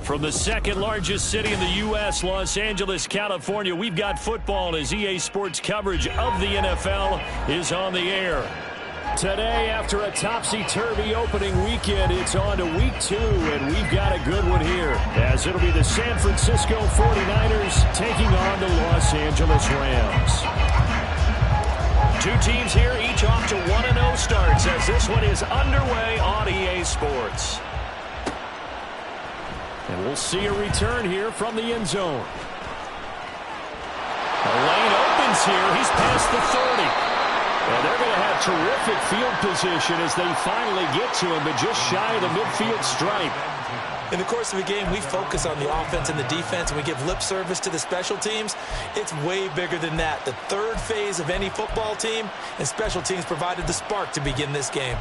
From the second largest city in the U.S., Los Angeles, California, we've got football as EA Sports coverage of the NFL is on the air. Today, after a topsy-turvy opening weekend, it's on to week 2, and we've got a good one here, as it'll be the San Francisco 49ers taking on the Los Angeles Rams. Two teams here, each off to 1-0 starts, as this one is underway on EA Sports. And we'll see a return here from the end zone. The lane opens here. He's past the 30. And they're going to have terrific field position as they finally get to him, but just shy of the midfield stripe. In the course of a game, we focus on the offense and the defense, and we give lip service to the special teams. It's way bigger than that. The third phase of any football team, and special teams provided the spark to begin this game.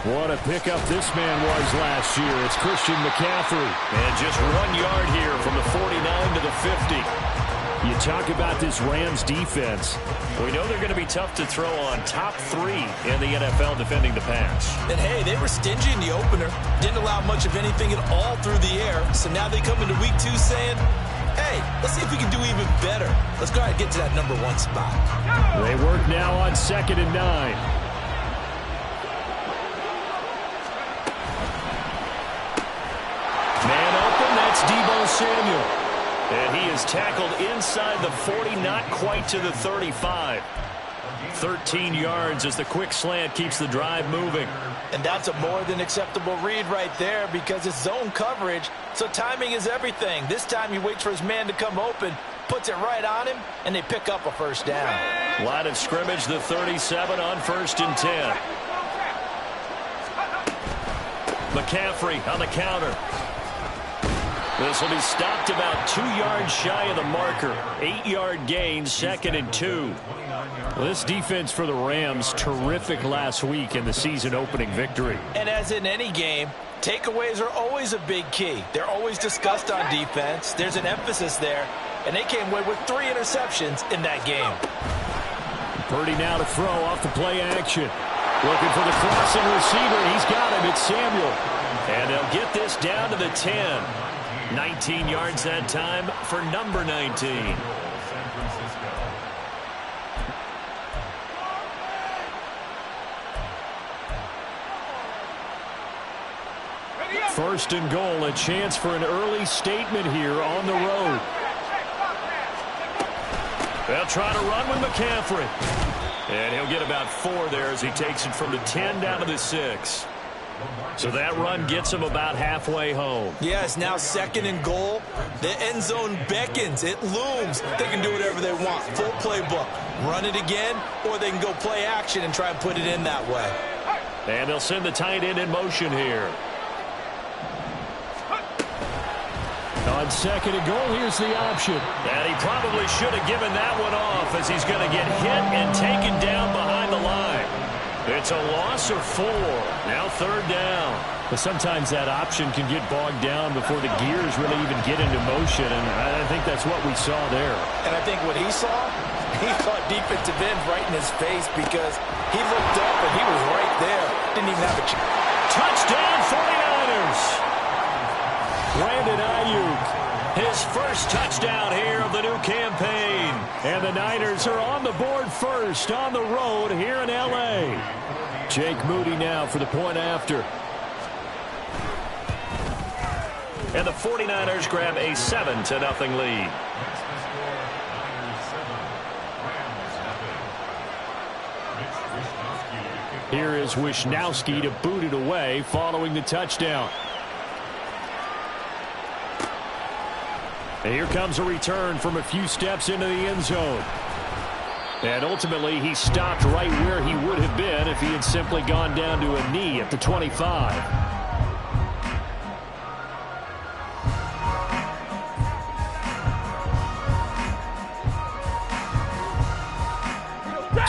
What a pickup this man was last year. It's Christian McCaffrey. And just 1 yard here from the 49 to the 50. You talk about this Rams defense. We know they're going to be tough to throw on. Top 3 in the NFL defending the pass. And hey, they were stingy in the opener. Didn't allow much of anything at all through the air. So now they come into week 2 saying, hey, let's see if we can do even better. Let's go ahead and get to that number 1 spot. They work now on 2nd and 9. Samuel. And he is tackled inside the 40, not quite to the 35. 13 yards as the quick slant keeps the drive moving. And that's a more than acceptable read right there because it's zone coverage, so timing is everything. This time he waits for his man to come open, puts it right on him, and they pick up a first down. Line of scrimmage, the 37 on 1st and 10. McCaffrey on the counter. This will be stopped about 2 yards shy of the marker. 8-yard gain, 2nd and 2. Well, this defense for the Rams, terrific last week in the season-opening victory. And as in any game, takeaways are always a big key. They're always discussed on defense. There's an emphasis there, and they came away with 3 interceptions in that game. Purdy now to throw off the play action. Looking for the crossing receiver. He's got him. It's Samuel. And they'll get this down to the 10. 19 yards that time for number 19. First and goal, a chance for an early statement here on the road. They'll try to run with McCaffrey. And he'll get about 4 there as he takes it from the 10 down to the 6. So that run gets him about halfway home. Yes, now 2nd and goal. The end zone beckons. It looms. They can do whatever they want. Full playbook. Run it again, or they can go play action and try and put it in that way. And they'll send the tight end in motion here. On 2nd and goal, here's the option. And he probably should have given that one off as he's going to get hit and taken down behind the line. It's a loss of 4. Now 3rd down. But sometimes that option can get bogged down before the gears really even get into motion, and I think that's what we saw there. And I think what he saw defensive end right in his face because he looked up and he was right there. Didn't even have a chance. Touchdown 49ers! Brandon Ayuk, his first touchdown here of the new campaign. And the Niners are on the board first on the road here in L.A. Jake Moody now for the point after. And the 49ers grab a 7-0 lead. Here is Wishnowski to boot it away following the touchdown. And here comes a return from a few steps into the end zone. And ultimately, he stopped right where he would have been if he had simply gone down to a knee at the 25.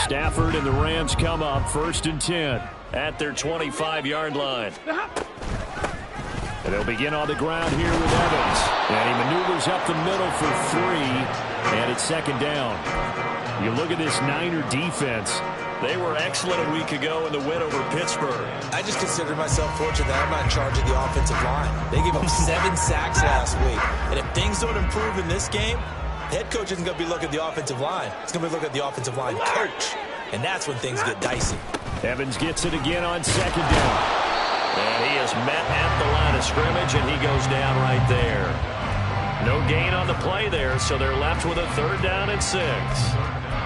Stafford and the Rams come up 1st and 10 at their 25-yard line. And they'll begin on the ground here with Evans. And he maneuvers up the middle for 3. And it's second down. You look at this Niner defense. They were excellent a week ago in the win over Pittsburgh. I just consider myself fortunate that I'm not in charge of the offensive line. They gave up 7 sacks last week. And if things don't improve in this game, the head coach isn't going to be looking at the offensive line. He's going to be looking at the offensive line coach. And that's when things get dicey. Evans gets it again on second down. And he is met at the line of scrimmage, and he goes down right there. No gain on the play there, so they're left with a 3rd down and 6.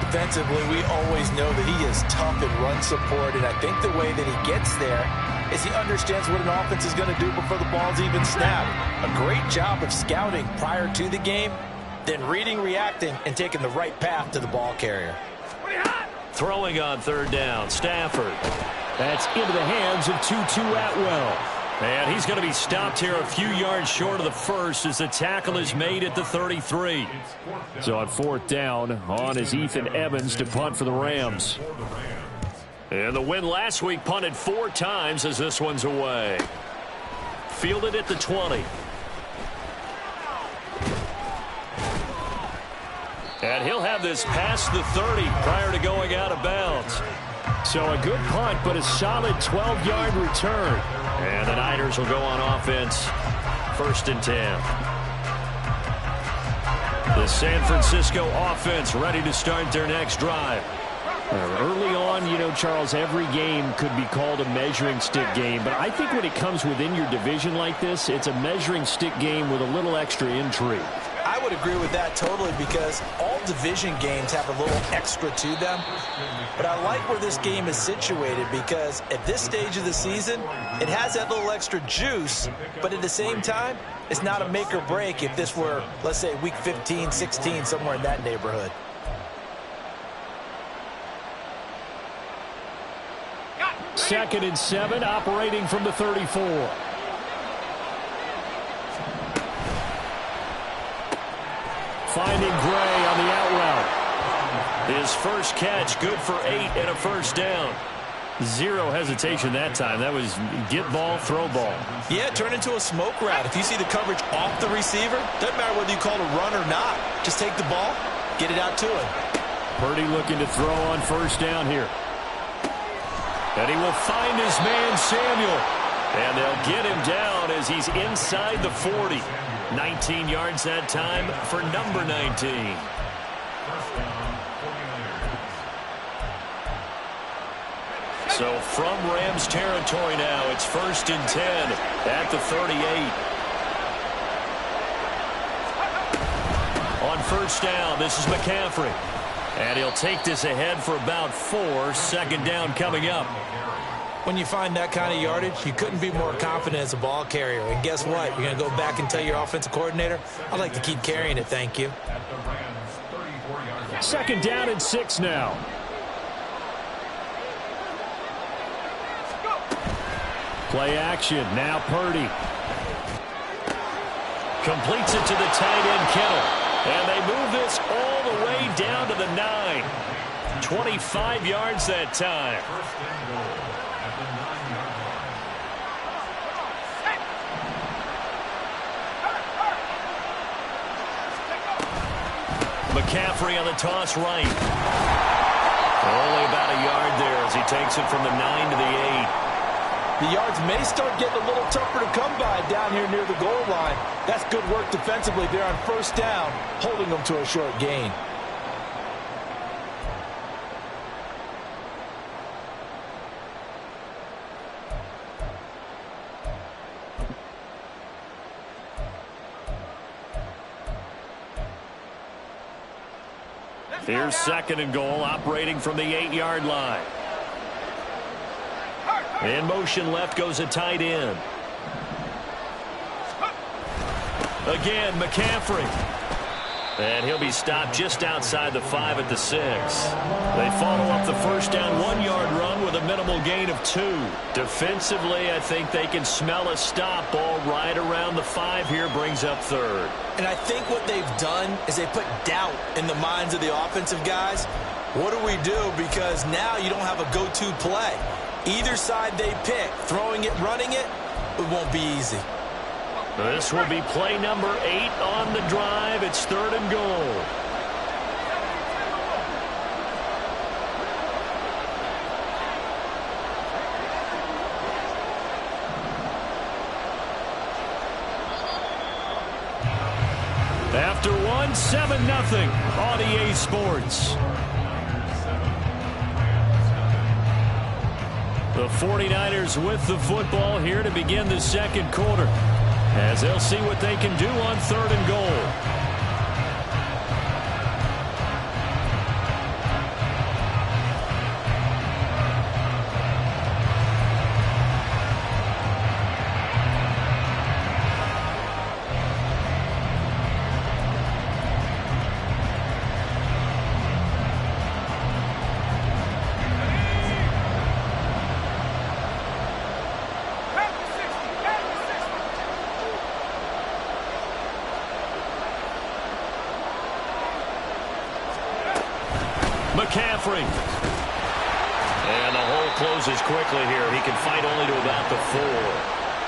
Defensively, we always know that he is tough in run support, and I think the way that he gets there is he understands what an offense is going to do before the ball's even snapped. A great job of scouting prior to the game, then reading, reacting, and taking the right path to the ball carrier. Throwing on 3rd down, Stafford. That's into the hands of Tutu Atwell. And he's going to be stopped here a few yards short of the first as the tackle is made at the 33. So on 4th down, on is Ethan Evans to punt for the Rams. And the win last week punted 4 times as this one's away. Fielded at the 20. And he'll have this past the 30 prior to going out of bounds. So a good punt, but a solid 12-yard return. And the Niners will go on offense, 1st and 10. The San Francisco offense ready to start their next drive. Early on, you know, Charles, every game could be called a measuring stick game. But I think when it comes within your division like this, it's a measuring stick game with a little extra intrigue. I would agree with that totally because all division games have a little extra to them. But I like where this game is situated because at this stage of the season, it has that little extra juice. But at the same time, it's not a make or break if this were, let's say, week 15, 16, somewhere in that neighborhood. Second and 7, operating from the 34. Finding Gray on the out route. His first catch, good for 8 and a 1st down. Zero hesitation that time. That was get ball, throw ball. Yeah, turn into a smoke route. If you see the coverage off the receiver, doesn't matter whether you call it a run or not. Just take the ball, get it out to him. Purdy looking to throw on 1st down here. And he will find his man, Samuel. And they'll get him down as he's inside the 40. 19 yards that time for number 19. So from Rams territory now, it's 1st and 10 at the 38. On 1st down, this is McCaffrey. And he'll take this ahead for about 4. 2nd down coming up. When you find that kind of yardage, you couldn't be more confident as a ball carrier. And guess what? You're going to go back and tell your offensive coordinator, I'd like to keep carrying it, thank you. 2nd down and 6 now. Play action. Now Purdy. Completes it to the tight end, Kittle. And they move this all the way down to the 9. 25 yards that time. McCaffrey on the toss right. Only about a yard there as he takes it from the 9 to the 8. The yards may start getting a little tougher to come by down here near the goal line. That's good work defensively there on 1st down, holding them to a short gain. Here's 2nd and goal, operating from the 8-yard line. In motion left goes a tight end. Again, McCaffrey. And he'll be stopped just outside the 5 at the 6. They follow up the 1st down 1-yard run with a minimal gain of 2. Defensively, I think they can smell a stop. Ball right around the 5 here, brings up 3rd. And I think what they've done is they put doubt in the minds of the offensive guys. What do we do? Because now you don't have a go-to play. Either side they pick, throwing it, running it, it won't be easy. This will be play number 8 on the drive. It's 3rd and goal. After one, 7-0 on EA Sports. The 49ers with the football here to begin the second quarter, as they'll see what they can do on 3rd and goal. McCaffrey. And the hole closes quickly here. He can fight only to about the 4.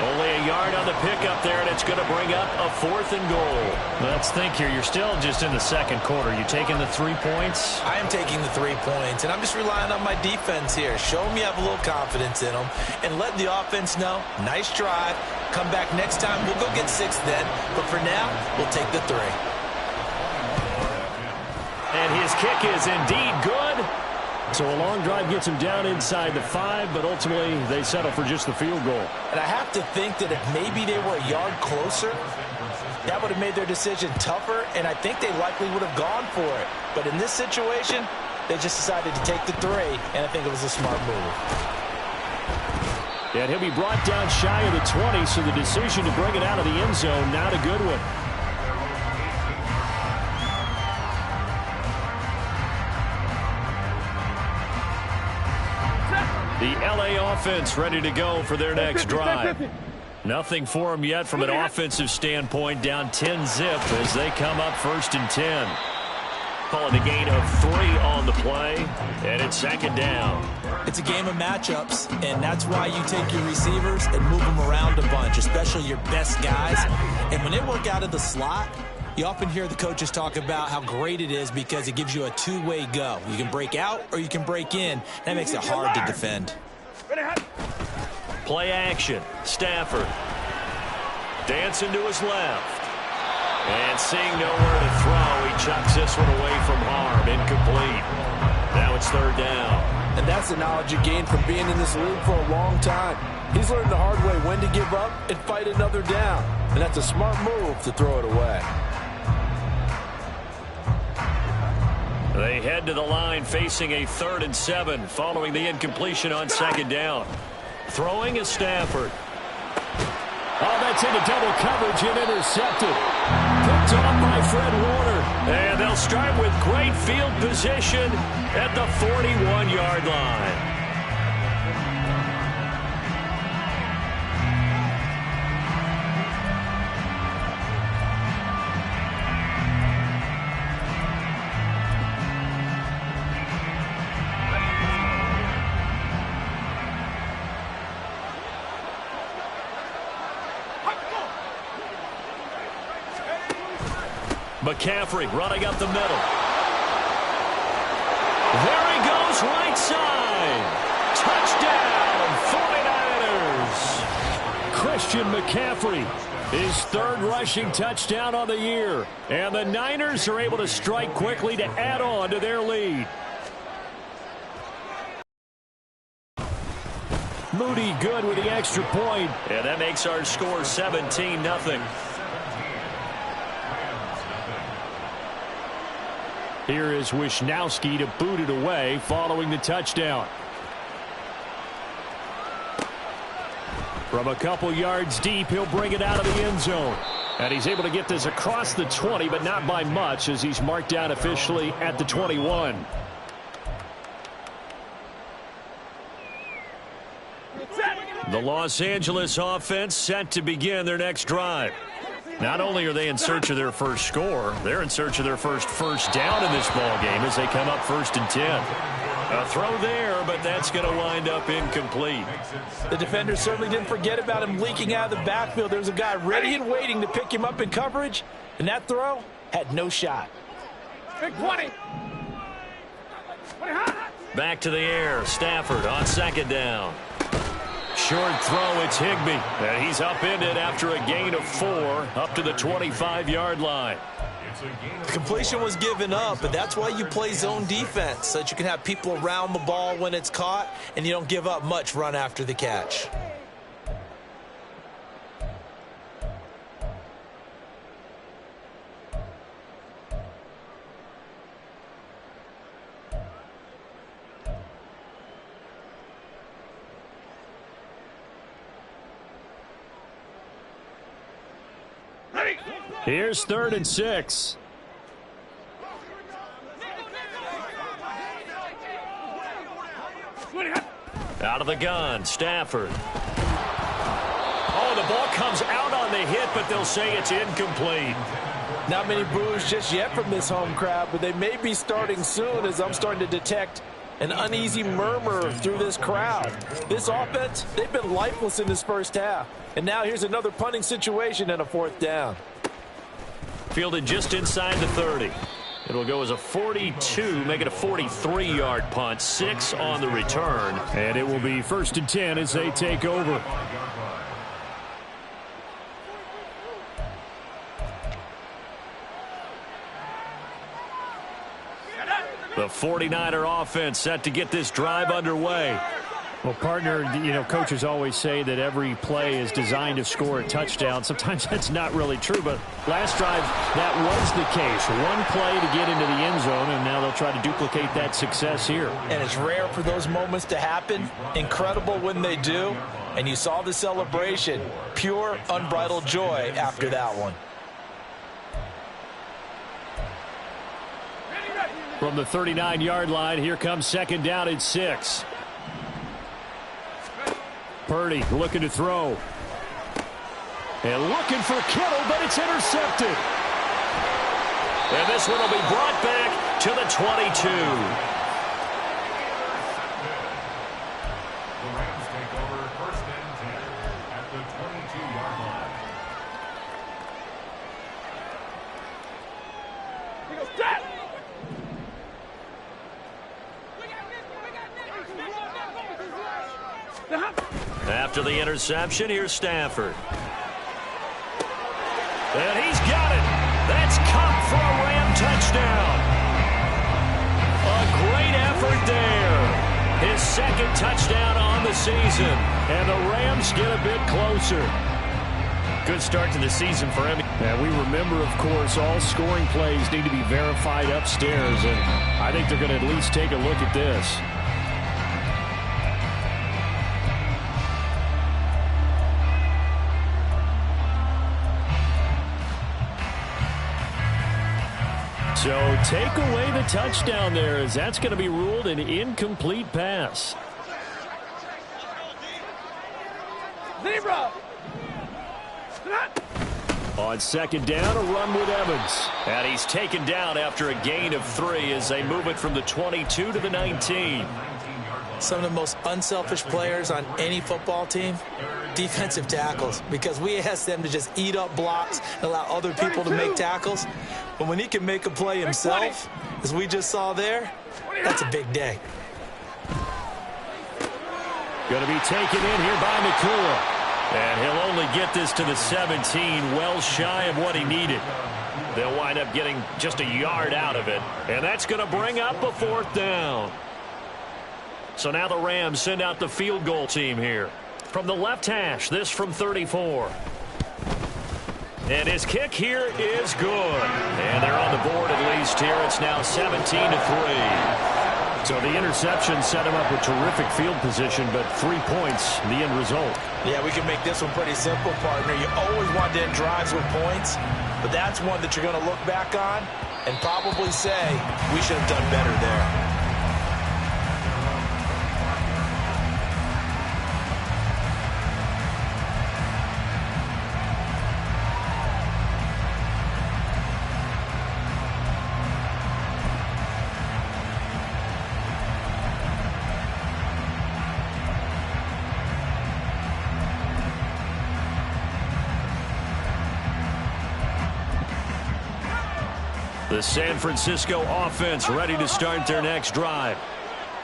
Only a yard on the pickup there, and it's going to bring up a 4th and goal. Let's think here. You're still just in the second quarter. You taking the 3 points? I am taking the 3 points, and I'm just relying on my defense here. Show them you have a little confidence in them, and let the offense know, nice drive. Come back next time. We'll go get 6 then. But for now, we'll take the 3. And his kick is indeed good. So a long drive gets him down inside the 5, but ultimately they settle for just the field goal. And I have to think that if maybe they were a yard closer, that would have made their decision tougher, and I think they likely would have gone for it. But in this situation, they just decided to take the 3, and I think it was a smart move. And he'll be brought down shy of the 20, so the decision to bring it out of the end zone, not a good one. The LA offense ready to go for their next drive. Nothing for them yet from an offensive standpoint, down 10-zip as they come up 1st and 10. Calling a gain of 3 on the play, and it's 2nd down. It's a game of matchups, and that's why you take your receivers and move them around a bunch, especially your best guys. And when they work out of the slot, you often hear the coaches talk about how great it is because it gives you a two-way go. You can break out or you can break in. That makes it hard to defend. Play action. Stafford. Dancing to his left. And seeing nowhere to throw, he chucks this one away from harm. Incomplete. Now it's 3rd down. And that's the knowledge you gain from being in this league for a long time. He's learned the hard way when to give up and fight another down. And that's a smart move to throw it away. They head to the line facing a 3rd and 7 following the incompletion on 2nd down. Throwing is Stafford. Oh, that's into double coverage and intercepted. Picked off by Fred Warner. And they'll start with great field position at the 41-yard line. McCaffrey running up the middle. There he goes, right side. Touchdown, 49ers. Christian McCaffrey, his 3rd rushing touchdown on the year. And the Niners are able to strike quickly to add on to their lead. Moody good with the extra point. And that makes our score 17-0. Here is Wisnowski to boot it away following the touchdown. From a couple yards deep, he'll bring it out of the end zone. And he's able to get this across the 20, but not by much as he's marked down officially at the 21. The Los Angeles offense set to begin their next drive. Not only are they in search of their first score, they're in search of their first down in this ball game as they come up 1st and 10. A throw there, but that's going to wind up incomplete. The defender certainly didn't forget about him leaking out of the backfield. There's a guy ready and waiting to pick him up in coverage, and that throw had no shot. Big 20. Back to the air. Stafford on 2nd down. Short throw, it's Higbee. And he's upended after a gain of 4 up to the 25-yard line. The completion was given up, but that's why you play zone defense, so that you can have people around the ball when it's caught, and you don't give up much run after the catch. Here's 3rd and 6. Out of the gun, Stafford. Oh, the ball comes out on the hit, but they'll say it's incomplete. Not many boos just yet from this home crowd, but they may be starting soon as I'm starting to detect an uneasy murmur through this crowd. This offense, they've been lifeless in this first half. And now here's another punting situation and a 4th down. Fielded just inside the 30. It'll go as a 42, make it a 43-yard punt, 6 on the return. And it will be 1st and 10 as they take over. The 49er offense set to get this drive underway. Well, partner, coaches always say that every play is designed to score a touchdown. Sometimes that's not really true, but last drive, that was the case. One play to get into the end zone, and now they'll try to duplicate that success here. And it's rare for those moments to happen. Incredible when they do. And you saw the celebration. Pure, unbridled joy after that one. From the 39-yard line, here comes 2nd down and 6. Purdy looking to throw. And looking for Kittle, but it's intercepted. And this one will be brought back to the 22. The Rams take over 1st and 10 at the 22-yard line. He goes dead. After the interception, here's Stafford. And he's got it. That's caught for a Ram touchdown. A great effort there. His 2nd touchdown on the season. And the Rams get a bit closer. Good start to the season for him. Yeah, we remember, of course, all scoring plays need to be verified upstairs, and I think they're going to at least take a look at this. So take away the touchdown there, as that's going to be ruled an incomplete pass. Zebra. On 2nd down, a run with Evans. And he's taken down after a gain of 3 as they move it from the 22 to the 19. Some of the most unselfish players on any football team, defensive tackles, because we ask them to just eat up blocks and allow other people to make tackles. But when he can make a play himself, as we just saw there, that's a big day. Going to be taken in here by Nakua. And he'll only get this to the 17, well shy of what he needed. They'll wind up getting just a yard out of it. And that's going to bring up a 4th down. So now the Rams send out the field goal team here. From the left hash, this from 34. And his kick here is good. And they're on the board at least here. It's now 17-3. So the interception set him up with terrific field position, but 3 points, the end result. Yeah, we can make this one pretty simple, partner. You always want to end drives with points, but that's one that you're going to look back on and probably say, we should have done better there. The San Francisco offense ready to start their next drive.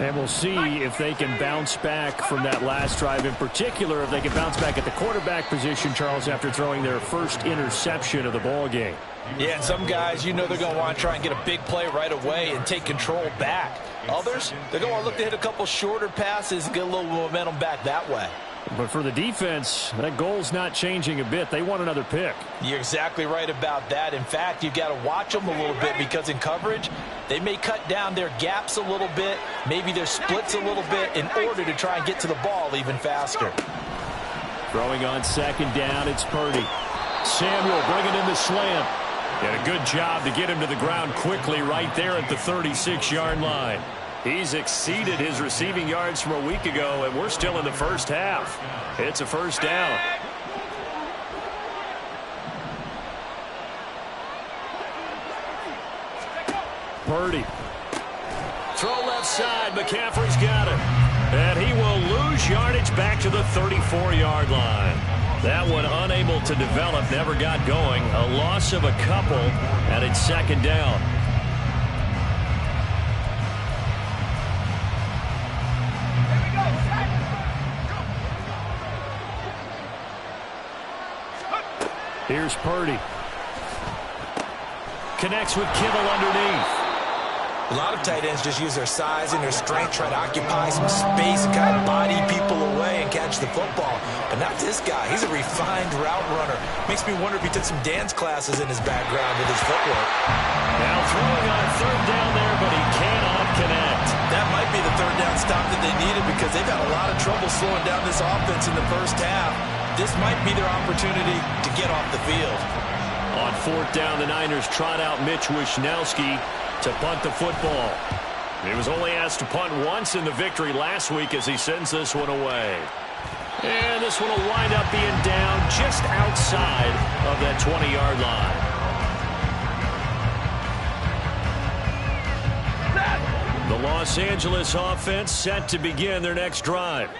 And we'll see if they can bounce back from that last drive. In particular, if they can bounce back at the quarterback position, Charles, after throwing their first interception of the ball game. Yeah, and some guys, you know they're going to want to try and get a big play right away and take control back. Others, they're going to look to hit a couple shorter passes and get a little momentum back that way. But for the defense, that goal's not changing a bit. They want another pick. You're exactly right about that. In fact, you've got to watch them a little bit because in coverage, they may cut down their gaps a little bit, maybe their splits a little bit in order to try and get to the ball even faster. Throwing on second down, it's Purdy. Samuel bringing in the slant. And a good job to get him to the ground quickly right there at the 36-yard line. He's exceeded his receiving yards from a week ago, and we're still in the first half. It's a first down. Purdy. Throw left side. McCaffrey's got it. And he will lose yardage back to the 34-yard line. That one unable to develop, never got going. A loss of a couple, and it's second down. Here's Purdy. Connects with Kittle underneath. A lot of tight ends just use their size and their strength, try to occupy some space and kind of body people away and catch the football. But not this guy. He's a refined route runner. Makes me wonder if he took some dance classes in his background with his footwork. Now throwing on third down there, but he cannot connect. That might be the third down stop that they needed because they've had a lot of trouble slowing down this offense in the first half. This might be their opportunity to get off the field. On fourth down, the Niners trot out Mitch Wishnowski to punt the football. He was only asked to punt once in the victory last week as he sends this one away. And this one will wind up being down just outside of that 20-yard line. The Los Angeles offense set to begin their next drive.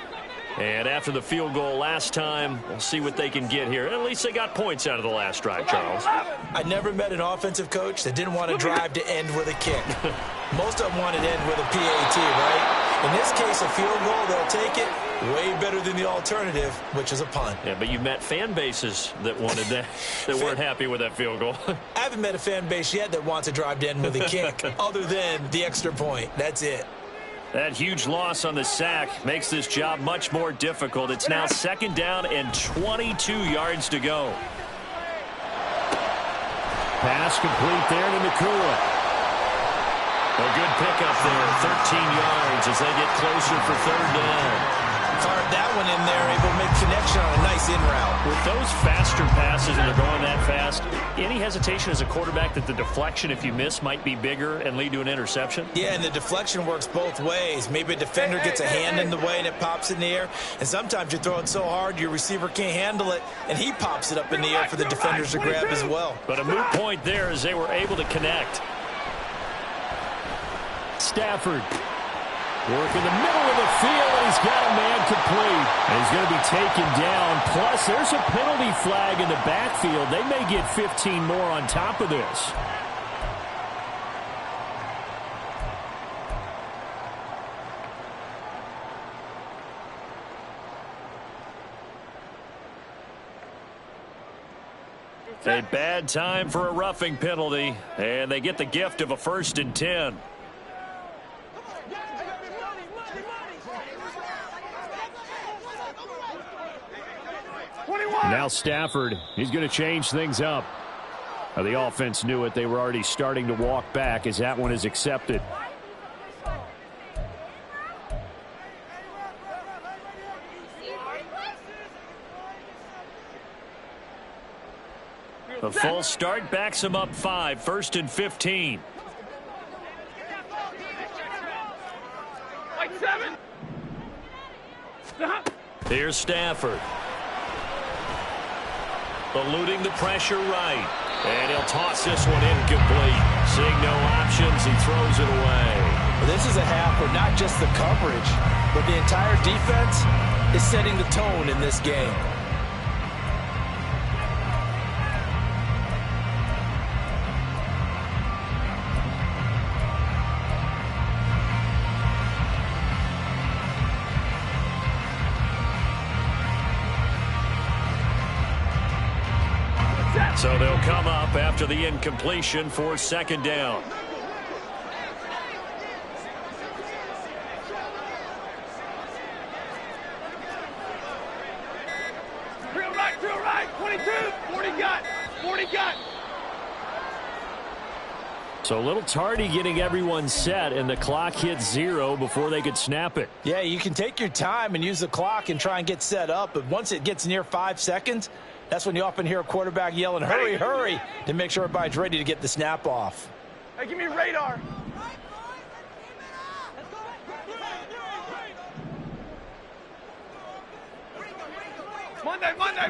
And after the field goal last time, we'll see what they can get here. At least they got points out of the last drive, Charles. I never met an offensive coach that didn't want to drive to end with a kick. Most of them wanted to end with a PAT, right? In this case, a field goal, they'll take it. Way better than the alternative, which is a punt. Yeah, but you met fan bases that wanted that, that weren't happy with that field goal. I haven't met a fan base yet that wants to drive to end with a kick, other than the extra point. That's it. That huge loss on the sack makes this job much more difficult. It's now second down and 22 yards to go. Pass complete there to Nakua. A good pickup there, 13 yards as they get closer for third down. Fired that one in there, able to make connection on a nice in route. With those faster passes and they're going that fast, any hesitation as a quarterback that the deflection, if you miss, might be bigger and lead to an interception? Yeah, and the deflection works both ways. Maybe a defender gets a hand in the way and it pops in the air, and sometimes you throw it so hard your receiver can't handle it, and he pops it up in the air for the defenders to grab as well. But a moot point there as they were able to connect. Stafford. Work in the middle of the field, and he's got a man complete. And he's going to be taken down. Plus, there's a penalty flag in the backfield. They may get 15 more on top of this. A bad time for a roughing penalty, and they get the gift of a 1st and 10. Now Stafford, he's going to change things up. The offense knew it. They were already starting to walk back as that one is accepted. The false start backs him up 5, 1st and 15. Here's Stafford. Eluding the pressure right. And he'll toss this one incomplete. Seeing no options, he throws it away. Well, this is a half where not just the coverage, but the entire defense is setting the tone in this game. So they'll come up after the incompletion for second down. Drill right, 22, 40 gut, 40 gut. So a little tardy getting everyone set, and the clock hit 0 before they could snap it. Yeah, you can take your time and use the clock and try and get set up, but once it gets near 5 seconds, that's when you often hear a quarterback yelling, hurry, hurry, to make sure everybody's ready to get the snap off. Hey, give me radar.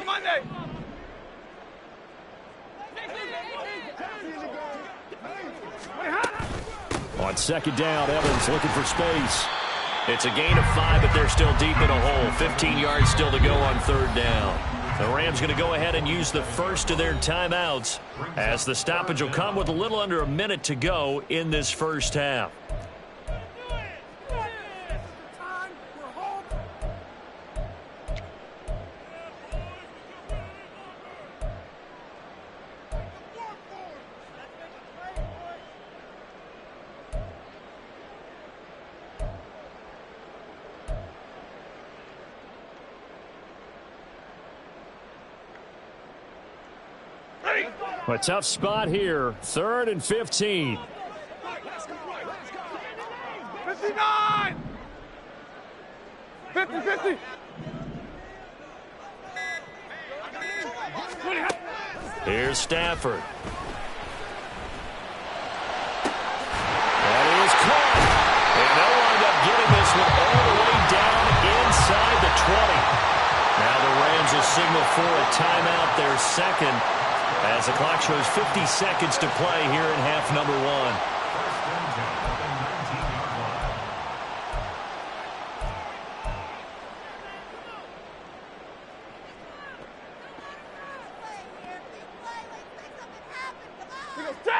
Monday. On second down, Evans looking for space. It's a gain of 5, but they're still deep in a hole. 15 yards still to go on third down. The Rams going to go ahead and use the first of their timeouts as the stoppage will come with a little under a minute to go in this first half. A tough spot here. 3rd and 15. 59! 50. Here's Stafford. That is caught. And they'll wind up getting this one all the way down inside the 20. Now the Rams will signal for a timeout, their second, as the clock shows 50 seconds to play here in half number 1.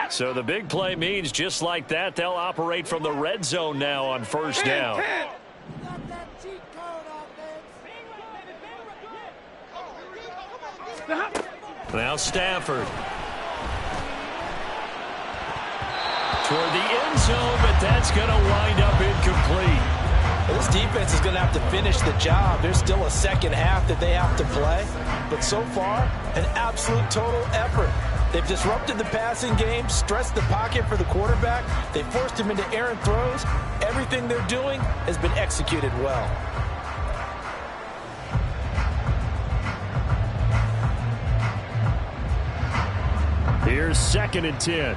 So the big play means just like that, they'll operate from the red zone now on first down. Now Stafford. Toward the end zone, but that's going to wind up incomplete. Well, this defense is going to have to finish the job. There's still a second half that they have to play. But so far, an absolute total effort. They've disrupted the passing game, stressed the pocket for the quarterback. They forced him into errant throws. Everything they're doing has been executed well. Here's 2nd and 10.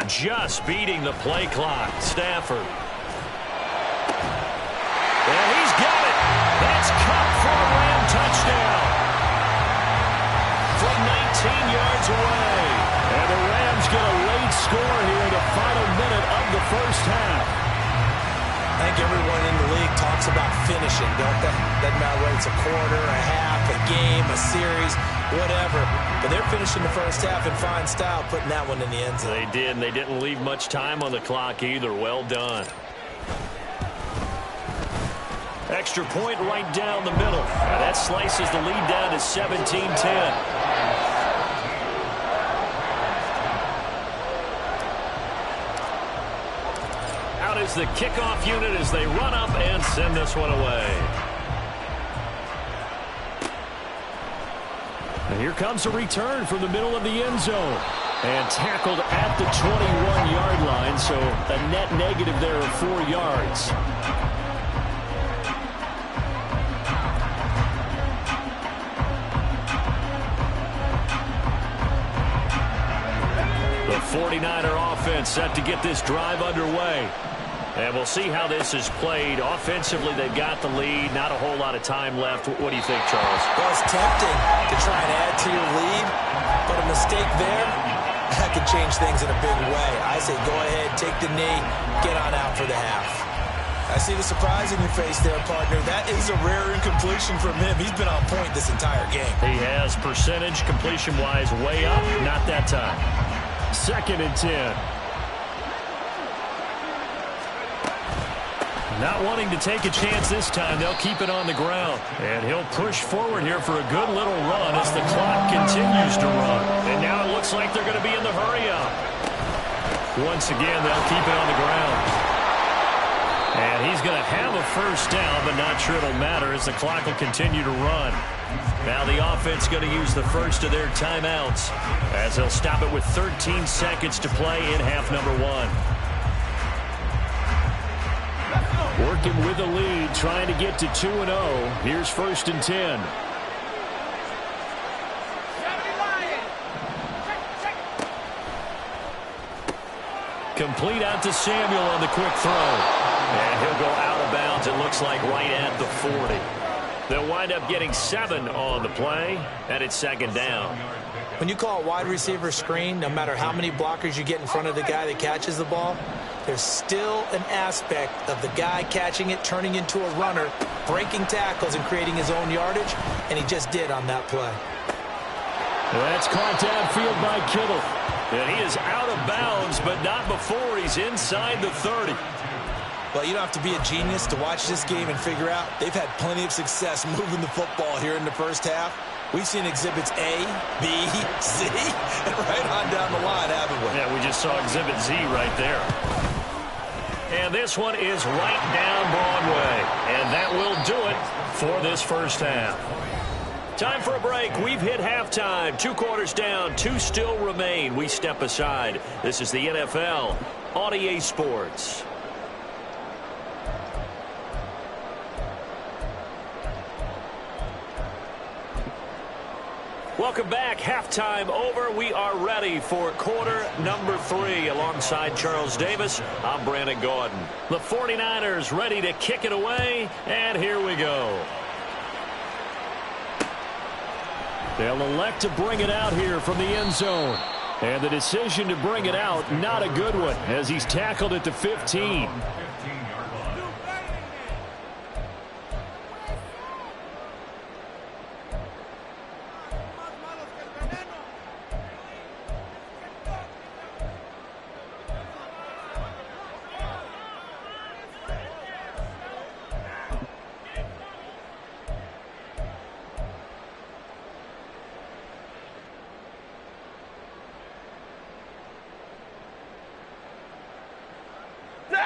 Just beating the play clock. Stafford. And he's got it. That's caught for a Ram touchdown. From 19 yards away. And the Rams get a late score here in the final minute of the first half. I think everyone in the league talks about finishing, don't they? Doesn't matter whether it's a quarter, a half, a game, a series, whatever. But they're finishing the first half in fine style, putting that one in the end zone. They did, and they didn't leave much time on the clock either. Well done. Extra point right down the middle. Now that slices the lead down to 17-10. Is the kickoff unit as they run up and send this one away. And here comes a return from the middle of the end zone. And tackled at the 21-yard line, so a net negative there of 4 yards. The 49er offense set to get this drive underway. And we'll see how this is played. Offensively, they've got the lead. Not a whole lot of time left. What do you think, Charles? Well, it's tempting to try and add to your lead, but a mistake there, that could change things in a big way. I say go ahead, take the knee, get on out for the half. I see the surprise in your face there, partner. That is a rare incompletion from him. He's been on point this entire game. He has percentage completion-wise way up. Not that time. 2nd and 10. Not wanting to take a chance this time. They'll keep it on the ground. And he'll push forward here for a good little run as the clock continues to run. And now it looks like they're going to be in the hurry-up. Once again, they'll keep it on the ground. And he's going to have a first down, but not sure it'll matter as the clock will continue to run. Now the offense going to use the first of their timeouts as they'll stop it with 13 seconds to play in half number 1. Working with the lead, trying to get to 2-0. Here's 1st and 10. Complete out to Samuel on the quick throw. And he'll go out of bounds, it looks like right at the 40. They'll wind up getting 7 on the play, and it's 2nd down. When you call a wide receiver screen, no matter how many blockers you get in front of the guy that catches the ball, there's still an aspect of the guy catching it, turning into a runner, breaking tackles and creating his own yardage, and he just did on that play. That's caught downfield by Kittle. And he is out of bounds, but not before he's inside the 30. Well, you don't have to be a genius to watch this game and figure out they've had plenty of success moving the football here in the first half. We've seen exhibits A, B, C, and right on down the line, haven't we? Yeah, we just saw exhibit Z right there. And this one is right down Broadway. And that will do it for this first half. Time for a break. We've hit halftime. 2 quarters down, 2 still remain. We step aside. This is the NFL on EA Sports. Welcome back. Halftime over. We are ready for quarter number 3. Alongside Charles Davis, I'm Brandon Gaudin. The 49ers ready to kick it away, and here we go. They'll elect to bring it out here from the end zone. And the decision to bring it out, not a good one, as he's tackled at the 15.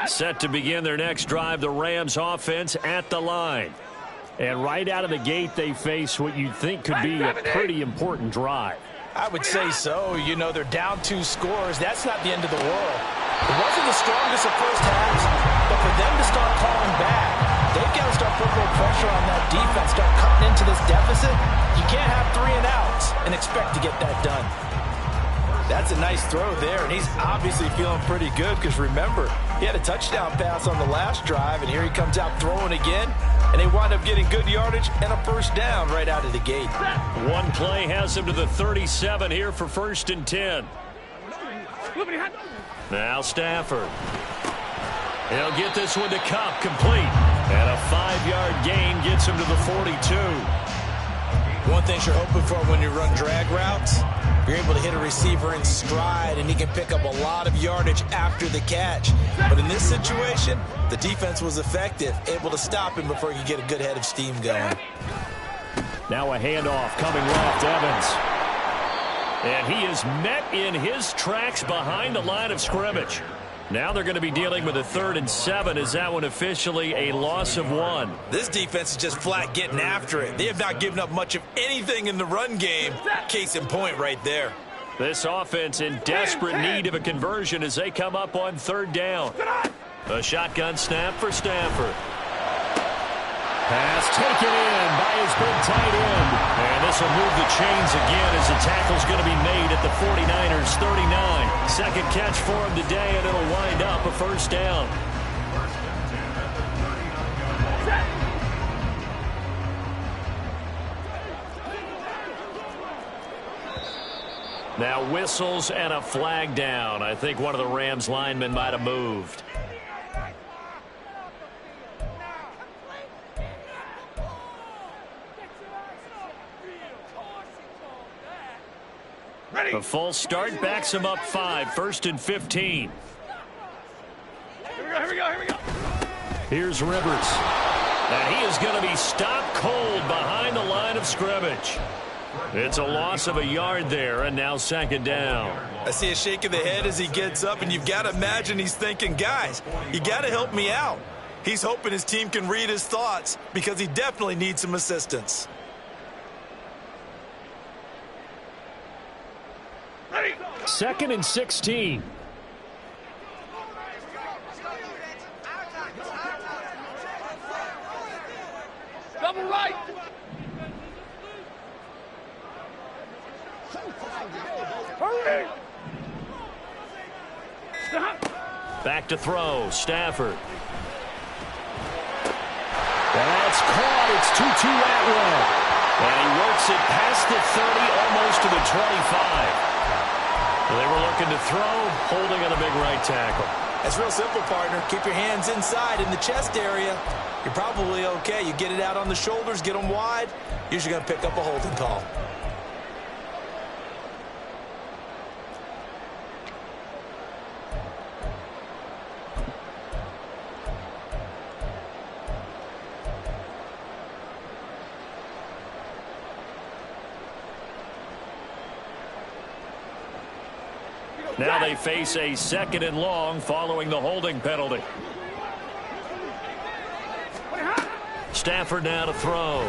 Set to begin their next drive, the Rams offense at the line. And right out of the gate, they face what you'd think could be a pretty important drive. I would say so. You know, they're down 2 scores. That's not the end of the world. It wasn't the strongest of first halves, but for them to start calling back, they've got to start putting more pressure on that defense, start cutting into this deficit. You can't have 3 and outs and expect to get that done. That's a nice throw there, and he's obviously feeling pretty good because, remember, he had a touchdown pass on the last drive, and here he comes out throwing again, and they wind up getting good yardage and a first down right out of the gate. One play has him to the 37 here for 1st and 10. Now Stafford. He'll get this one to Kupp, complete. And a 5-yard gain gets him to the 42. One thing you're hoping for when you run drag routes, you're able to hit a receiver in stride, and he can pick up a lot of yardage after the catch. But in this situation, the defense was effective, able to stop him before he could get a good head of steam going. Now a handoff coming left, Evans. And he is met in his tracks behind the line of scrimmage. Now they're going to be dealing with a 3rd and 7. Is that one officially a loss of 1? This defense is just flat getting after it. They have not given up much of anything in the run game. Case in point right there. This offense in desperate need of a conversion as they come up on 3rd down. A shotgun snap for Stafford. Pass taken in by his big tight end. And this will move the chains again as the tackle's going to be made at the 49ers 39. Second catch for him today, and it'll wind up a first down. Now whistles and a flag down. I think one of the Rams linemen might have moved. A false start backs him up 5, 1st and 15. Here we go. Here's Rivers. And he is going to be stopped cold behind the line of scrimmage. It's a loss of a yard there, and now 2nd down. I see a shake of the head as he gets up, and you've got to imagine he's thinking, guys, you got to help me out. He's hoping his team can read his thoughts because he definitely needs some assistance. Ready. 2nd and 16. Double right. Hurry. Stop. Back to throw. Stafford. That's caught. It's Tutu Atwell. And he works it past the 30, almost to the 25. They were looking to throw, holding on the big right tackle. That's real simple, partner. Keep your hands inside in the chest area. You're probably okay. You get it out on the shoulders, get them wide. Usually going to pick up a holding call. Now they face a 2nd and long following the holding penalty. Stafford now to throw.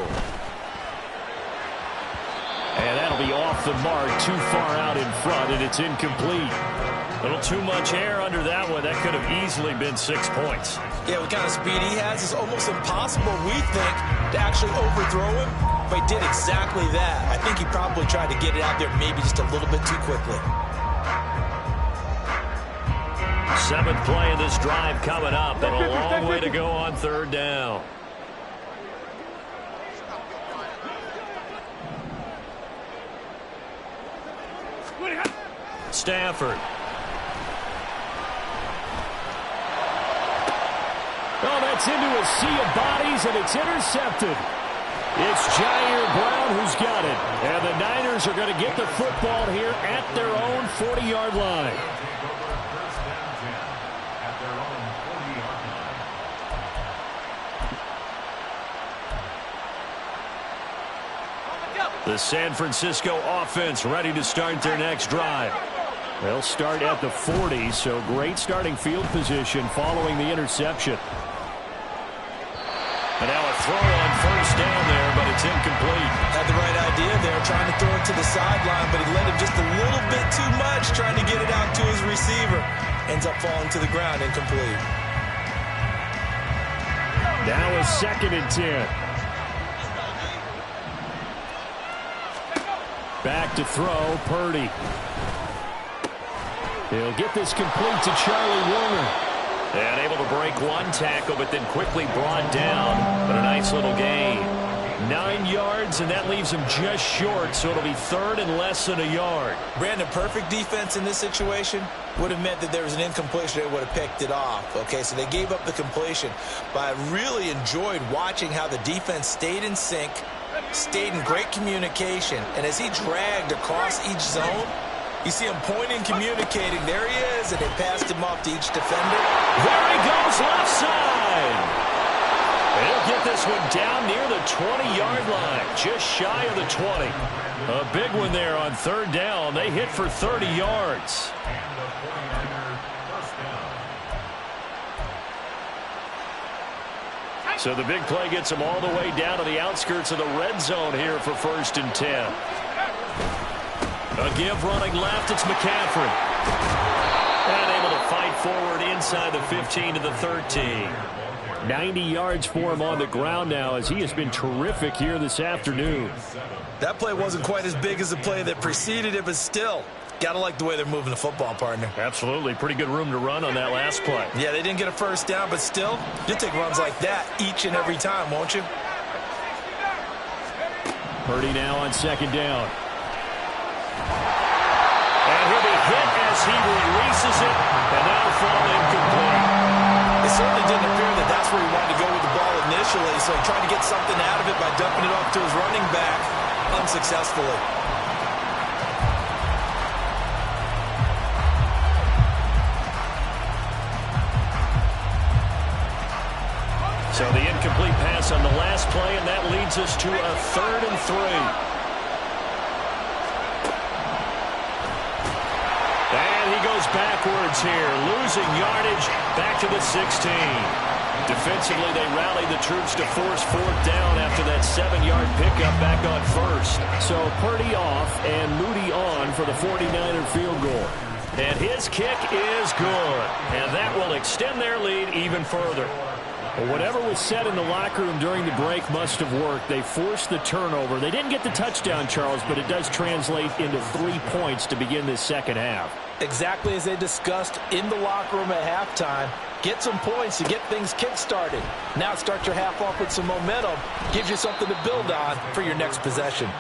And that'll be off the mark, too far out in front, and it's incomplete. A little too much air under that one. That could have easily been 6 points. Yeah, what kind of speed he has is almost impossible, we think, to actually overthrow him. But he did exactly that. I think he probably tried to get it out there maybe just a little bit too quickly. 7th play of this drive coming up, and a long way to go on 3rd down. Stafford. Oh, that's into a sea of bodies, and it's intercepted. It's Jair Brown who's got it. And the Niners are going to get the football here at their own 40-yard line. The San Francisco offense ready to start their next drive. They'll start at the 40, so great starting field position following the interception. And now a throw on 1st down there, but it's incomplete. Had the right idea there, trying to throw it to the sideline, but he led him just a little bit too much, trying to get it out to his receiver. Ends up falling to the ground, incomplete. Now a 2nd and 10. Back to throw, Purdy. He'll get this complete to Charlie Warner. And able to break one tackle, but then quickly brought down. But a nice little gain. 9 yards, and that leaves him just short, so it'll be 3rd and less than a yard. Brandon, perfect defense in this situation would have meant that there was an incompletion. They would have picked it off. Okay, so they gave up the completion. But I really enjoyed watching how the defense stayed in sync, stayed in great communication, and as he dragged across each zone, you see him pointing, communicating. There he is, and they passed him off to each defender. There he goes, left side. He'll get this one down near the 20-yard line, just shy of the 20. A big one there on 3rd down. They hit for 30 yards. So the big play gets them all the way down to the outskirts of the red zone here for 1st and 10. A give running left, it's McCaffrey. And able to fight forward inside the 15 to the 13. 90 yards for him on the ground now, as he has been terrific here this afternoon. That play wasn't quite as big as the play that preceded it, but still, gotta like the way they're moving the football, partner. Absolutely. Pretty good room to run on that last play. Yeah, they didn't get a 1st down, but still, you'll take runs like that each and every time, won't you? Purdy now on 2nd down. And he'll be hit as he releases it, and that'll fall incomplete. It certainly didn't appear that that's where he wanted to go with the ball initially, so trying to get something out of it by dumping it off to his running back unsuccessfully. So the incomplete pass on the last play, and that leads us to a 3rd and 3. And he goes backwards here, losing yardage back to the 16. Defensively, they rallied the troops to force 4th down after that 7-yard pickup back on 1st. So Purdy off and Moody on for the 49er field goal. And his kick is good. And that will extend their lead even further. Well, whatever was said in the locker room during the break must have worked. They forced the turnover. They didn't get the touchdown, Charles, but it does translate into 3 points to begin this second half. Exactly as they discussed in the locker room at halftime. Get some points to get things kick-started. Now start your half off with some momentum. Gives you something to build on for your next possession.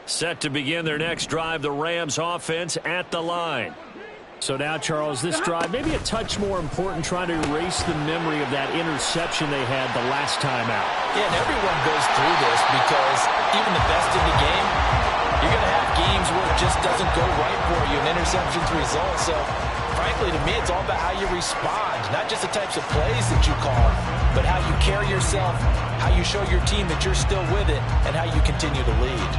Set to begin their next drive, the Rams offense at the line. So now, Charles, this drive maybe a touch more important, trying to erase the memory of that interception they had the last time out. Yeah, and everyone goes through this because even the best in the game, you're going to have games where it just doesn't go right for you, and interceptions result. So, frankly, to me, it's all about how you respond, not just the types of plays that you call, but how you carry yourself, how you show your team that you're still with it, and how you continue to lead.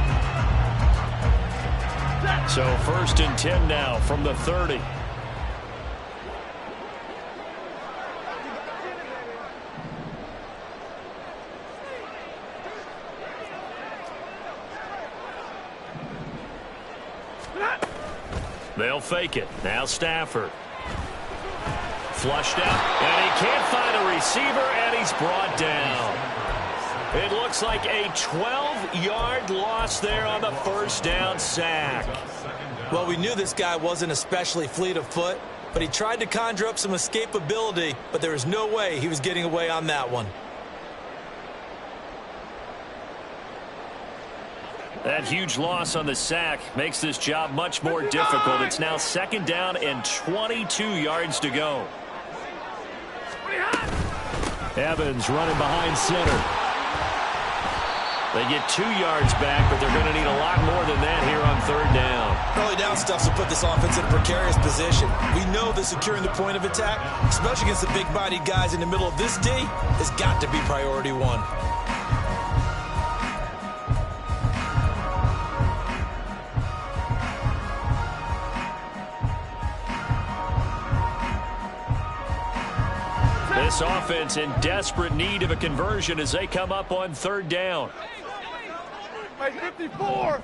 So 1st and 10 now from the 30. They'll fake it. Now Stafford. Flushed out, and he can't find a receiver, and he's brought down. It looks like a 12-yard loss there on the 1st down sack. Well, we knew this guy wasn't especially fleet of foot, but he tried to conjure up some escapability, but there was no way he was getting away on that one. That huge loss on the sack makes this job much more difficult. It's now 2nd down and 22 yards to go. Evans running behind center. They get 2 yards back, but they're going to need a lot more than that here on 3rd down. Early down stuff will put this offense in a precarious position. We know that securing the point of attack, especially against the big-bodied guys in the middle of this D, has got to be priority 1. This offense in desperate need of a conversion as they come up on 3rd down. 54.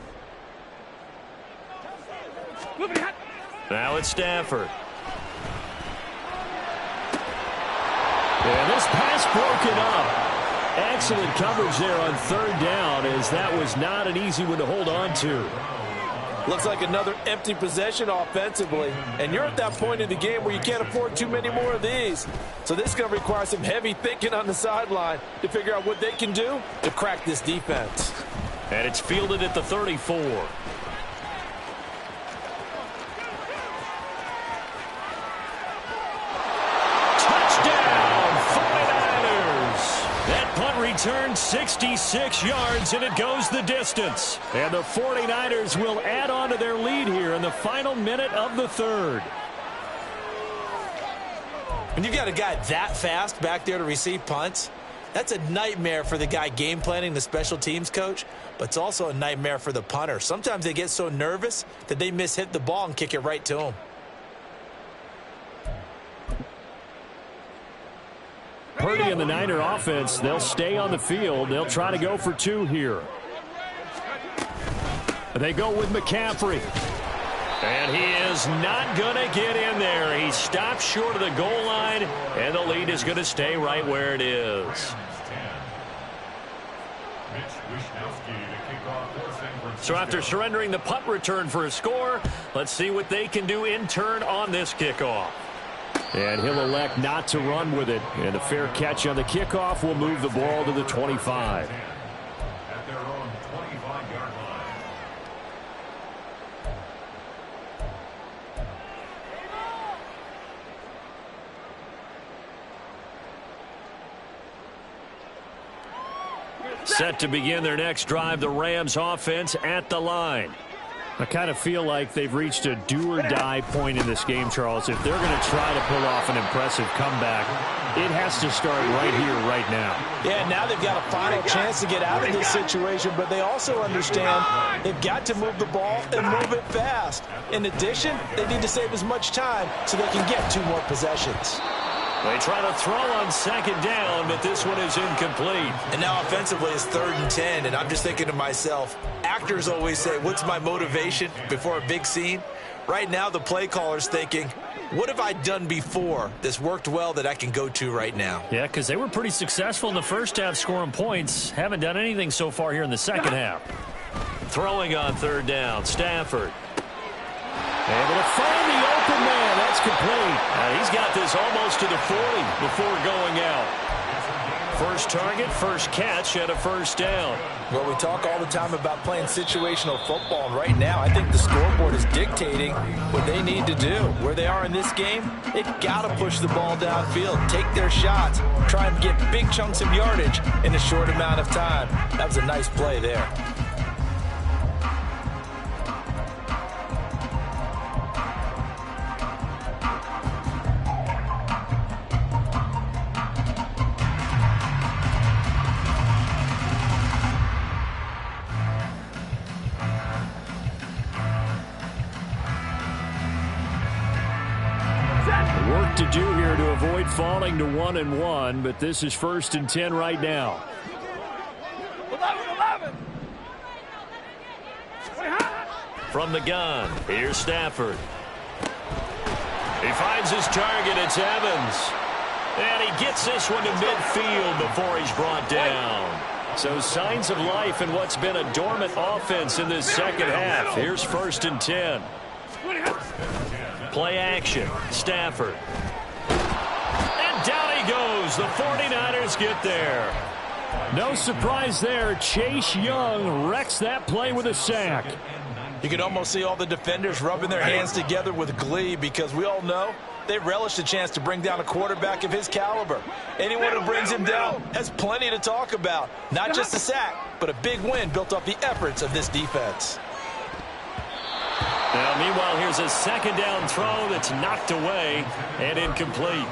Now it's Stafford. And this pass broken up. Excellent coverage there on 3rd down, as that was not an easy one to hold on to. Looks like another empty possession offensively. And you're at that point in the game where you can't afford too many more of these. So this is going to require some heavy thinking on the sideline to figure out what they can do to crack this defense. And it's fielded at the 34. Touchdown, 49ers! That punt returned 66 yards, and it goes the distance. And the 49ers will add on to their lead here in the final minute of the 3rd. When you've got a guy that fast back there to receive punts, that's a nightmare for the guy game planning, the special teams coach, but it's also a nightmare for the punter. Sometimes they get so nervous that they hit the ball and kick it right to him. Purdy and the Niner offense, they'll stay on the field. They'll try to go for 2 here. They go with McCaffrey. And he is not going to get in there. He stopped short of the goal line, and the lead is going to stay right where it is. So after surrendering the punt return for a score, let's see what they can do in turn on this kickoff. And he'll elect not to run with it. And a fair catch on the kickoff will move the ball to the 25. At their own 25-yard line. Set to begin their next drive, the Rams offense at the line. I kind of feel like they've reached a do-or-die point in this game, Charles. If they're going to try to pull off an impressive comeback, it has to start right here, right now. Yeah, now they've got a final chance to get out of this situation, but they also understand they've got to move the ball and move it fast. In addition, they need to save as much time so they can get 2 more possessions. They try to throw on second down, but this one is incomplete. And now offensively it's 3rd and 10, and I'm just thinking to myself, actors always say, what's my motivation before a big scene? Right now the play caller's thinking, what have I done before that's worked well that I can go to right now? Yeah, because they were pretty successful in the first half scoring points. Haven't done anything so far here in the second half. Throwing on 3rd down, Stafford. Able to find the open man. That's complete. He's got this almost to the 40 before going out. First target, first catch, and a first down. Well, we talk all the time about playing situational football, and right now I think the scoreboard is dictating what they need to do. Where they are in this game, they've got to push the ball downfield, take their shots, try and get big chunks of yardage in a short amount of time. That was a nice play there. Work to do here to avoid falling to 1-1, but this is 1st and 10 right now. 11. From the gun, here's Stafford. He finds his target, it's Evans. And he gets this one to midfield before he's brought down. So signs of life in what's been a dormant offense in this second half. Here's 1st and 10. Play action, Stafford. And down he goes. The 49ers get there. No surprise there. Chase Young wrecks that play with a sack. You can almost see all the defenders rubbing their hands together with glee because we all know they relish the chance to bring down a quarterback of his caliber. Anyone who brings him down has plenty to talk about. Not just a sack, but a big win built off the efforts of this defense. Now, meanwhile, here's a second down throw that's knocked away and incomplete.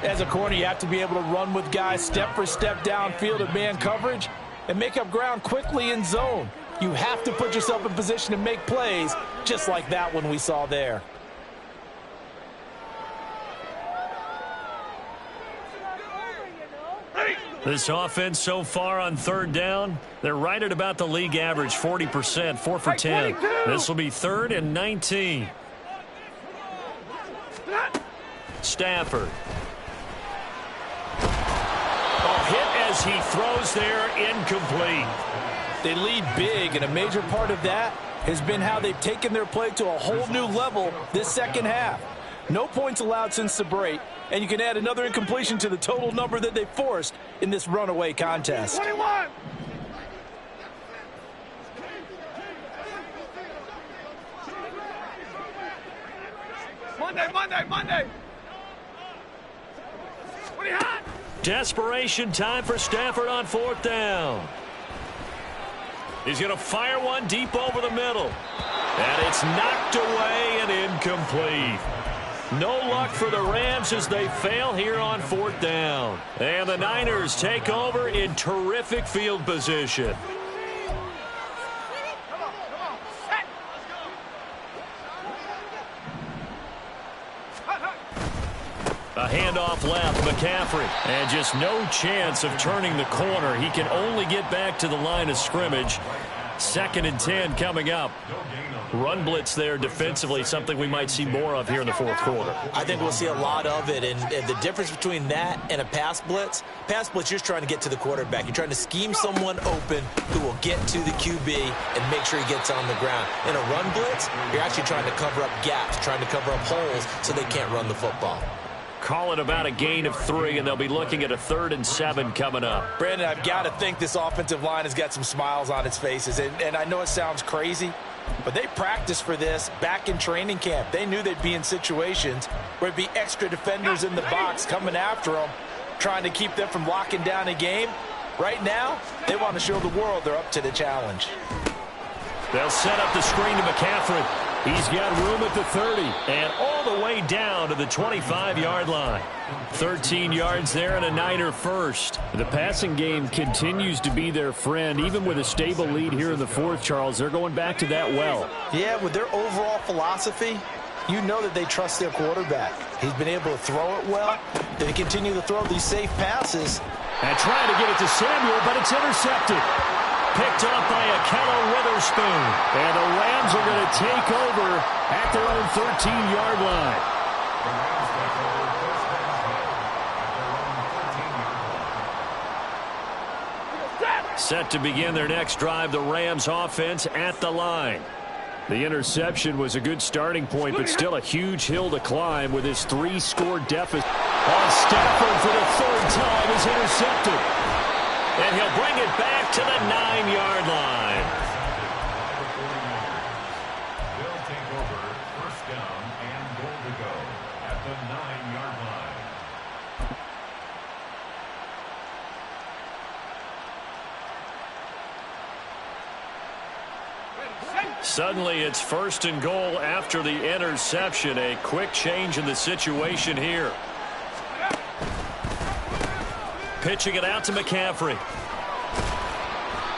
As a corner, you have to be able to run with guys step for step downfield in man coverage and make up ground quickly in zone. You have to put yourself in position to make plays just like that one we saw there. This offense so far on 3rd down, they're right at about the league average, 40%, 4 for 10. This will be 3rd and 19. Stafford. A hit as he throws there, incomplete. They lead big, and a major part of that has been how they've taken their play to a whole new level this second half. No points allowed since the break, and you can add another incompletion to the total number that they forced in this runaway contest. 21. Monday. What are you hot? Desperation time for Stafford on 4th down. He's going to fire one deep over the middle. And it's knocked away and incomplete. No luck for the Rams as they fail here on 4th down. And the Niners take over in terrific field position. A handoff left, McCaffrey. And just no chance of turning the corner. He can only get back to the line of scrimmage. 2nd and 10 coming up. Run blitz there defensively, something we might see more of here in the 4th quarter. I think we'll see a lot of it, and the difference between that and a pass blitz, you're just trying to get to the quarterback. You're trying to scheme someone open who will get to the QB and make sure he gets on the ground. In a run blitz, you're actually trying to cover up gaps, trying to cover up holes so they can't run the football. Call it about a gain of 3, and they'll be looking at a 3rd and 7 coming up. Brandon, I've got to think this offensive line has got some smiles on its faces, and I know it sounds crazy, but they practiced for this back in training camp. They knew they'd be in situations where there'd be extra defenders in the box coming after them, trying to keep them from locking down a game. Right now, they want to show the world they're up to the challenge. They'll set up the screen to McCaffrey. He's got room at the 30 and all the way down to the 25-yard line. 13 yards there and a Niner first. The passing game continues to be their friend. Even with a stable lead here in the fourth, Charles, they're going back to that well. Yeah, with their overall philosophy, you know that they trust their quarterback. He's been able to throw it well. They continue to throw these safe passes. And trying to get it to Samuel, but it's intercepted. Picked up by Akello Witherspoon. And the Rams are going to take over at their own 13-yard line. Set to begin their next drive, the Rams offense at the line. The interception was a good starting point, but still a huge hill to climb with his 3-score deficit. Stafford for the third time is intercepted. And he'll bring it back to the 9-yard line. They'll take over first down and goal to go at the 9-yard line. Suddenly it's first and goal after the interception. A quick change in the situation here. Pitching it out to McCaffrey.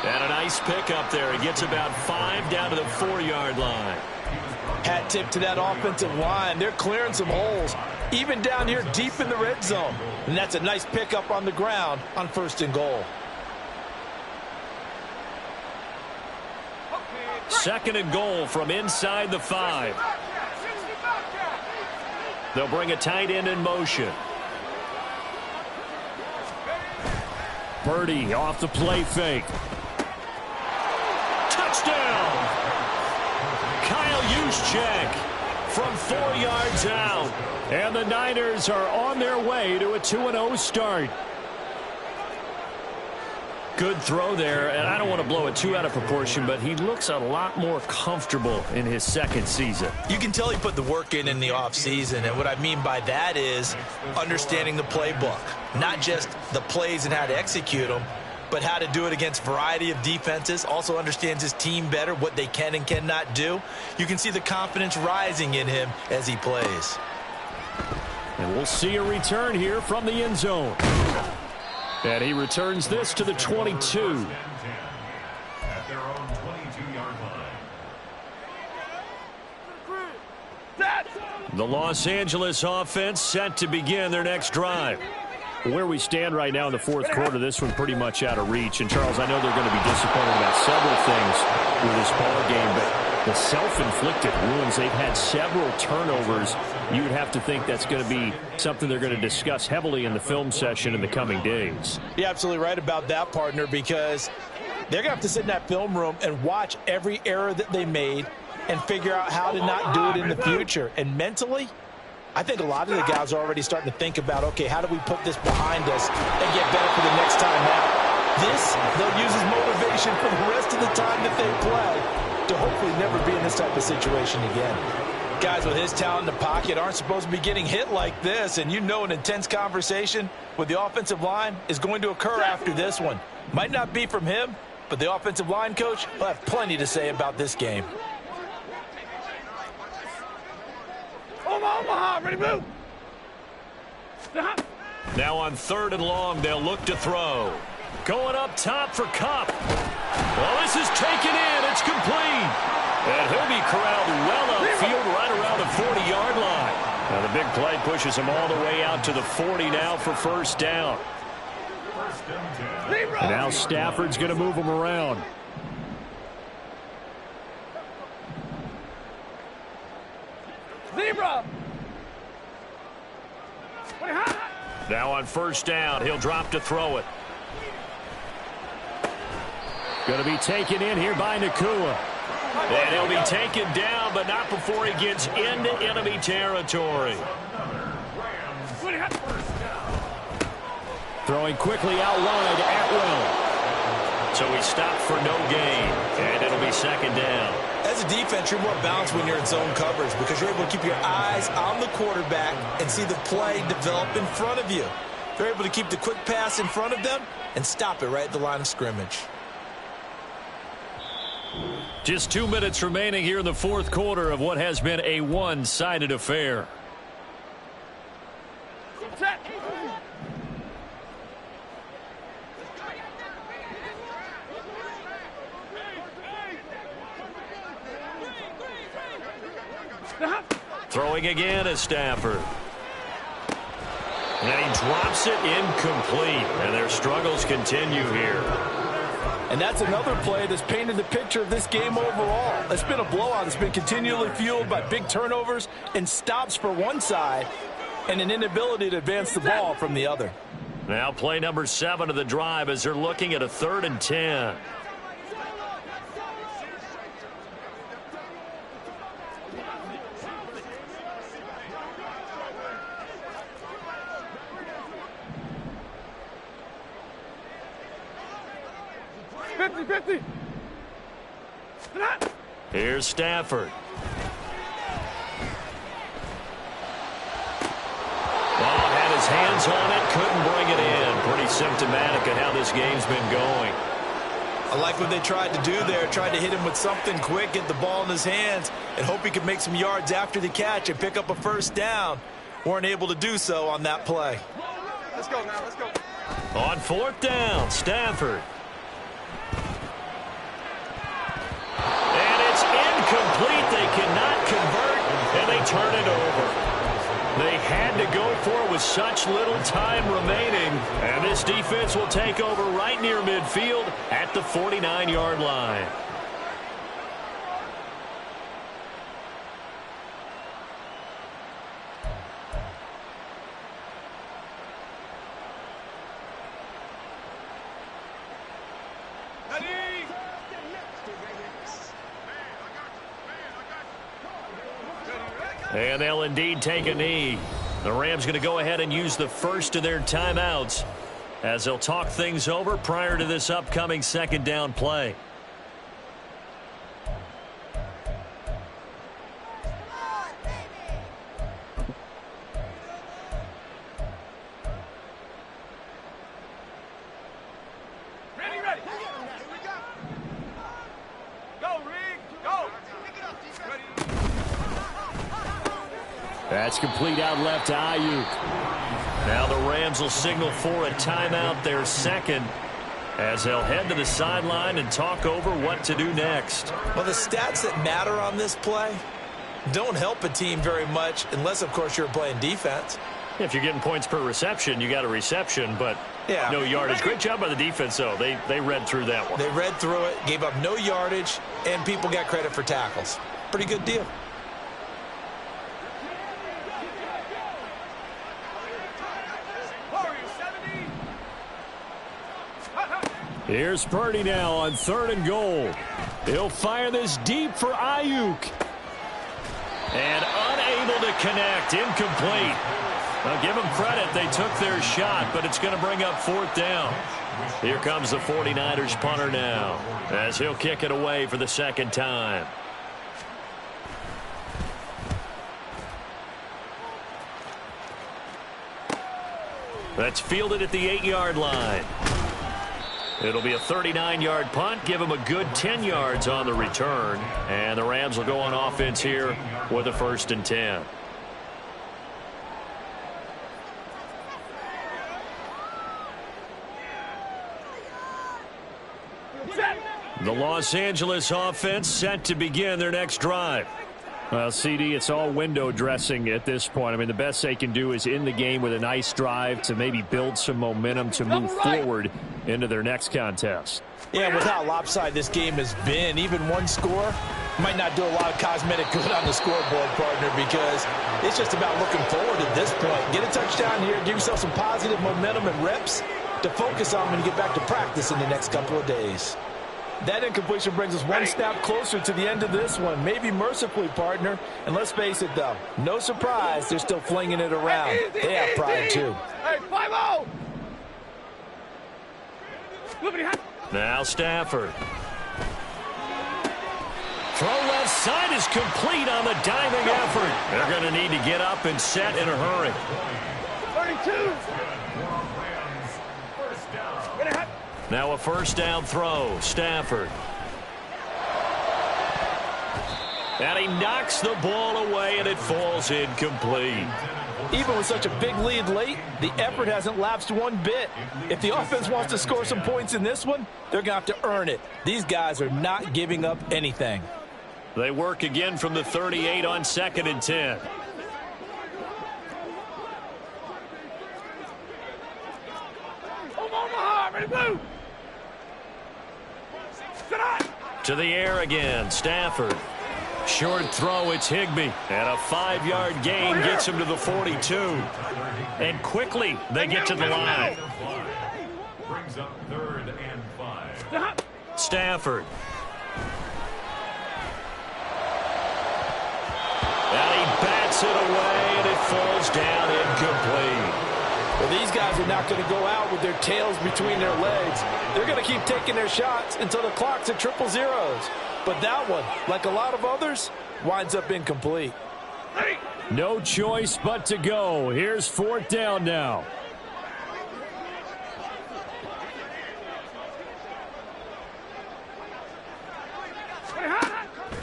And a nice pick up there. He gets about 5 down to the 4-yard line. Hat tip to that offensive line. They're clearing some holes, even down here deep in the red zone. And that's a nice pickup on the ground on first and goal. Second and goal from inside the 5. They'll bring a tight end in motion. Purdy off the play fake. Touchdown! Kyle Juszczyk from 4 yards out. And the Niners are on their way to a 2-0 start. Good throw there, and I don't want to blow it too out of proportion, but he looks a lot more comfortable in his second season. You can tell he put the work in the offseason, and what I mean by that is understanding the playbook. Not just the plays and how to execute them, but how to do it against a variety of defenses. Also understands his team better, what they can and cannot do. You can see the confidence rising in him as he plays. And we'll see a return here from the end zone. And he returns this to the 22. At their own 22-yard line. The Los Angeles offense set to begin their next drive. Where we stand right now in the fourth quarter, this one pretty much out of reach. And, Charles, I know they're going to be disappointed about several things with this ball game, but the self-inflicted wounds, they've had several turnovers. You would have to think that's going to be something they're going to discuss heavily in the film session in the coming days. You're absolutely right about that, partner, because they're going to have to sit in that film room and watch every error that they made and figure out how to not do it in the future. And mentally, I think a lot of the guys are already starting to think about, okay, how do we put this behind us and get better for the next time out? This, they'll use as motivation for the rest of the time that they play to hopefully never be in this type of situation again. Guys with his talent in the pocket aren't supposed to be getting hit like this, and you know an intense conversation with the offensive line is going to occur after this one. Might not be from him, but the offensive line coach will have plenty to say about this game. Omaha, ready to move. Now on 3rd and long, they'll look to throw. Going up top for Kupp. Well, this is taken in. It's complete. And he'll be corralled well upfield right around the 40-yard line. Now the big play pushes him all the way out to the 40 now for first down. And now Stafford's going to move him around. Zebra. Now on first down, he'll drop to throw it. Going to be taken in here by Nakua. And he'll be taken down, but not before he gets into enemy territory. Throwing quickly out wide, Atwell. So he stopped for no gain, and it'll be second down. As a defense, you're more balanced when you're in zone coverage because you're able to keep your eyes on the quarterback and see the play develop in front of you. They're able to keep the quick pass in front of them and stop it right at the line of scrimmage. Just 2 minutes remaining here in the fourth quarter of what has been a one-sided affair. Set. Throwing again is Stafford. And he drops it incomplete. And their struggles continue here. And that's another play that's painted the picture of this game overall. It's been a blowout. It's been continually fueled by big turnovers and stops for one side and an inability to advance the ball from the other. Now play number 7 of the drive as they're looking at a 3rd and 10. Here's Stafford. Ball had his hands on it, couldn't bring it in. Pretty symptomatic of how this game's been going. I like what they tried to do there, tried to hit him with something quick, get the ball in his hands, and hope he could make some yards after the catch and pick up a first down. Weren't able to do so on that play. Let's go now. Let's go. On 4th down, Stafford. And it's incomplete. They cannot convert, and they turn it over. They had to go for it with such little time remaining, and this defense will take over right near midfield at the 49-yard line. And they'll indeed take a knee. The Rams going to go ahead and use the first of their timeouts as they'll talk things over prior to this upcoming 2nd down play. Ready. Go, Rick. Go. Ready. That's complete out left to Ayuk. Now the Rams will signal for a timeout, their 2nd, as they'll head to the sideline and talk over what to do next. Well, the stats that matter on this play don't help a team very much unless, of course, you're playing defense. If you're getting points per reception, you got a reception, but no yardage. Great job by the defense, though. They read through that one. They read through it, gave up no yardage, and people got credit for tackles. Pretty good deal. Here's Purdy now on 3rd and goal. He'll fire this deep for Ayuk. And unable to connect, incomplete. Now give them credit, they took their shot, but it's going to bring up 4th down. Here comes the 49ers punter now, as he'll kick it away for the 2nd time. That's fielded at the 8-yard line. It'll be a 39-yard punt, give them a good 10 yards on the return. And the Rams will go on offense here with a 1st and 10. The Los Angeles offense set to begin their next drive. Well, CD, it's all window dressing at this point. I mean, the best they can do is in the game with a nice drive to maybe build some momentum to move forward into their next contest. Yeah, with how lopsided this game has been, even one score might not do a lot of cosmetic good on the scoreboard, partner, because it's just about looking forward at this point. Get a touchdown here, give yourself some positive momentum and reps to focus on when you get back to practice in the next couple of days. That incompletion brings us one step closer to the end of this one. Maybe mercifully, partner. And let's face it, though, no surprise, they're still flinging it around. They have pride, too. Hey, 5-0. Now Stafford. Throw left side is complete on the diving effort. They're going to need to get up and set in a hurry. 32. Now a first down throw. Stafford. And he knocks the ball away, and it falls incomplete. Even with such a big lead late, the effort hasn't lapsed one bit. If the offense wants to score some points in this one, they're going to have to earn it. These guys are not giving up anything. They work again from the 38 on 2nd and 10. To the air again, Stafford. Short throw, it's Higbee. And a 5-yard gain gets him to the 42. And quickly, they get to the line. Brings up 3rd and 5. Stafford. And he bats it away, and it falls down incomplete. Well, these guys are not going to go out with their tails between their legs. They're going to keep taking their shots until the clock's at 000. But that one, like a lot of others, winds up incomplete. No choice but to go. Here's 4th down now.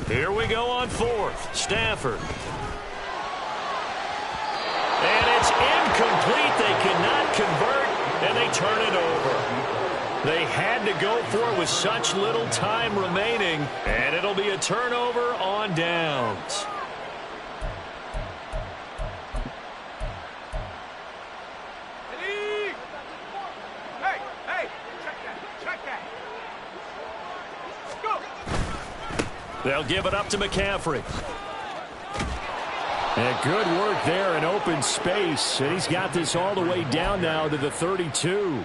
Here we go on 4th. Stafford. And it's incomplete. They cannot convert, and they turn it over. They had to go for it with such little time remaining, and it'll be a turnover on downs. They'll give it up to McCaffrey. And good work there in open space. And he's got this all the way down now to the 32.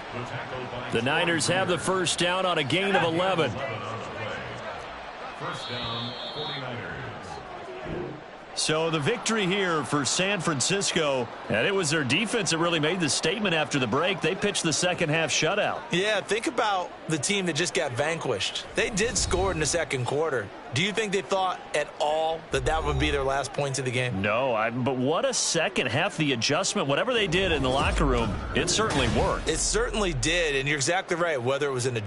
The Niners have the first down on a gain of 11. First down, 49ers. So the victory here for San Francisco, and it was their defense that really made the statement after the break. They pitched the second half shutout. Yeah, think about the team that just got vanquished. They did score in the second quarter. Do you think they thought at all that that would be their last points of the game? No, but what a second half. The adjustment, whatever they did in the locker room, it certainly worked. It certainly did, and you're exactly right, whether it was in a